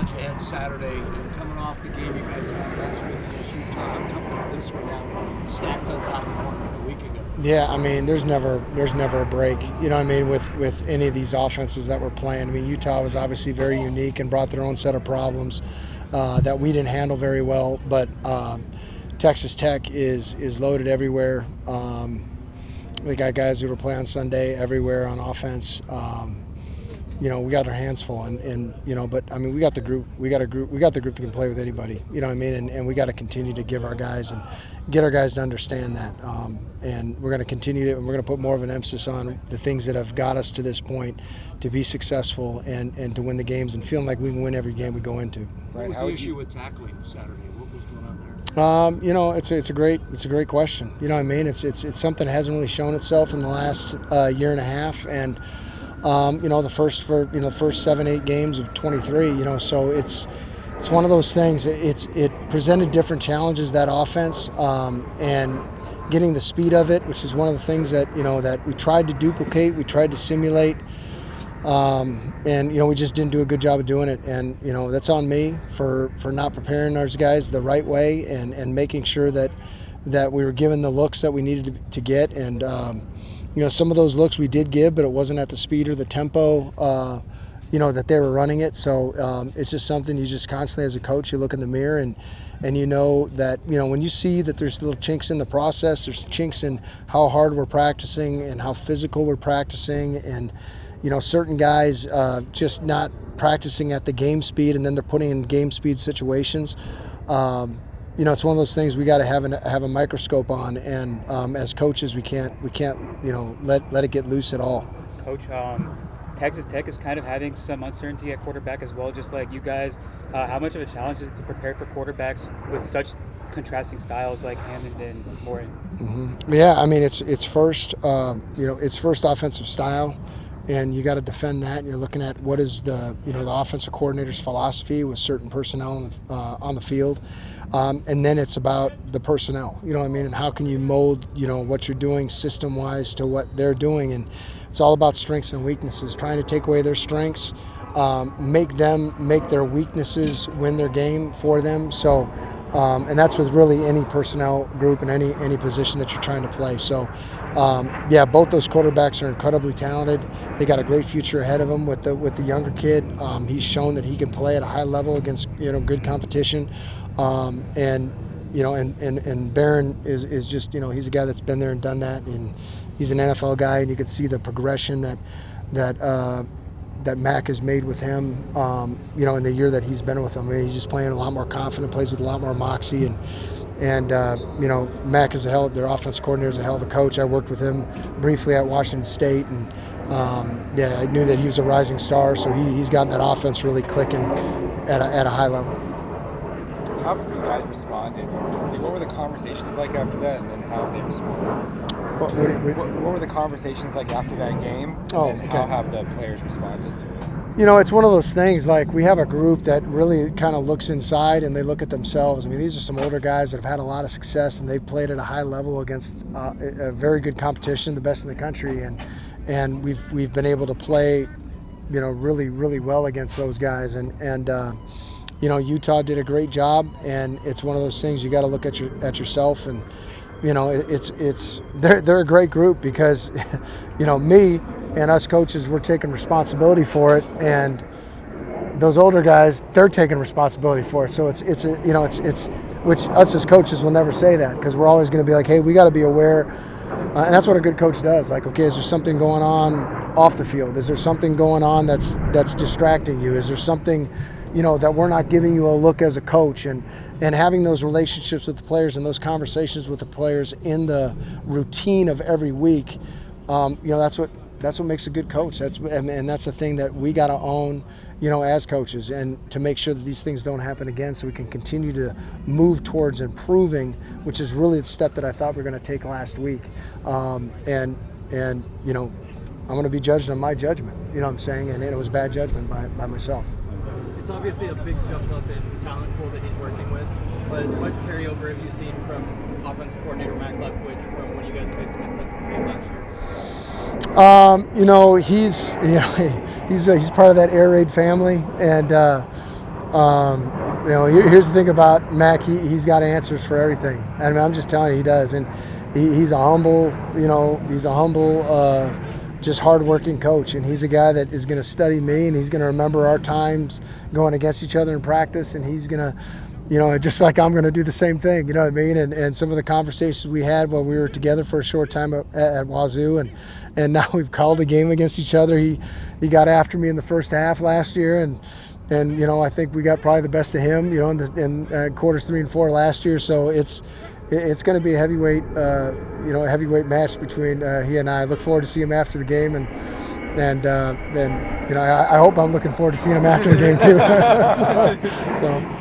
challenge ahead Saturday, and coming off the game you guys had last week against Utah, how tough is this one now, stacked on top of one a week ago? Yeah, I mean, there's never a break. You know what I mean, with any of these offenses that we're playing. I mean, Utah was obviously very unique and brought their own set of problems that we didn't handle very well. But Texas Tech is loaded everywhere. We got guys who were playing on Sunday everywhere on offense. You know, we got our hands full, and you know, but I mean, we got the group that can play with anybody. You know what I mean, and we got to continue to give our guys and get our guys to understand that. And we're going to continue to, and we're going to put more of an emphasis on the things that have got us to this point to be successful and to win the games and feeling like we can win every game we go into. What was the issue with tackling Saturday? What was going on there? You know, it's a great question. You know what I mean? It's something that hasn't really shown itself in the last year and a half, and you know, the first 7-8 games of 23. You know, so it's one of those things. It presented different challenges, that offense, and getting the speed of it, which is one of the things that that we tried to duplicate, we tried to simulate. And you know, we just didn't do a good job of doing it, and you know, that's on me for not preparing those guys the right way and making sure that we were given the looks that we needed to get. And you know, some of those looks we did give, but it wasn't at the speed or the tempo you know, that they were running it. So it's just something you just constantly, as a coach, you look in the mirror and you know that, you know, when you see that there's little chinks in the process, there's chinks in how hard we're practicing and how physical we're practicing, and you know, certain guys just not practicing at the game speed, and then they're putting in game speed situations. You know, it's one of those things we got to have a microscope on, and as coaches, we can't you know, let it get loose at all. Coach, Texas Tech is kind of having some uncertainty at quarterback as well, just like you guys. How much of a challenge is it to prepare for quarterbacks with such contrasting styles like Hammond and Morton? Mm-hmm. Yeah, I mean, it's first you know, it's first offensive style, and you got to defend that. And you're looking at what is the offensive coordinator's philosophy with certain personnel on the field, and then it's about the personnel. You know what I mean, and how can you mold what you're doing system wise to what they're doing, and it's all about strengths and weaknesses. Trying to take away their strengths, make their weaknesses win their game for them. So. And that's with really any personnel group and any position that you're trying to play. So, yeah, both those quarterbacks are incredibly talented. They got a great future ahead of them with the younger kid. He's shown that he can play at a high level against good competition. And Barron is just he's a guy that's been there and done that, and he's an NFL guy, and you can see the progression that Mac has made with him, in the year that he's been with him. I mean, he's just playing a lot more confident, plays with a lot more moxie, and Mac is their offensive coordinator is a hell of a coach. I worked with him briefly at Washington State, and yeah, I knew that he was a rising star, so he's gotten that offense really clicking at a high level. How have you guys responded? What were the conversations like after that, and then how have they responded? What were the conversations like after that game? And how have the players responded to it? You know, it's one of those things, like, we have a group that really kind of looks inside and they look at themselves. I mean, these are some older guys that have had a lot of success, and they've played at a high level against a very good competition, the best in the country, and we've been able to play, really, really well against those guys. And Utah did a great job, and it's one of those things you got to look at yourself, and they're a great group because, me and us coaches, we're taking responsibility for it, and those older guys, they're taking responsibility for it. So it's which us as coaches will never say that, because we're always going to be like, hey, we got to be aware, and that's what a good coach does. Like, okay, is there something going on off the field? Is there something going on that's distracting you? Is there something that we're not giving you a look as a coach, and having those relationships with the players and those conversations with the players in the routine of every week, that's what makes a good coach. That's the thing that we got to own, as coaches, and to make sure that these things don't happen again, so we can continue to move towards improving, which is really the step that I thought we were going to take last week. I'm going to be judged on my judgment, what I'm saying, and it was bad judgment by myself. It's obviously a big jump up in talent pool that he's working with, but what carryover have you seen from offensive coordinator Mac Leftwich from when you guys faced him at Texas State last year? He's part of that air raid family, and You know, here's the thing about Mac. He's got answers for everything. I mean, I'm just telling you, he does. And he's a humble, just hardworking coach. And he's a guy that is going to study me, and he's going to remember our times going against each other in practice, and he's going to, just like I'm going to do the same thing, you know what I mean? And some of the conversations we had while we were together for a short time at Wazoo, and now we've called a game against each other. He got after me in the first half last year, and I think we got probably the best of him, in quarters 3 and 4 last year. So it's going to be a heavyweight, a heavyweight match between he and I. Look forward to see him after the game, and I hope I'm looking forward to seeing him after the game too. So.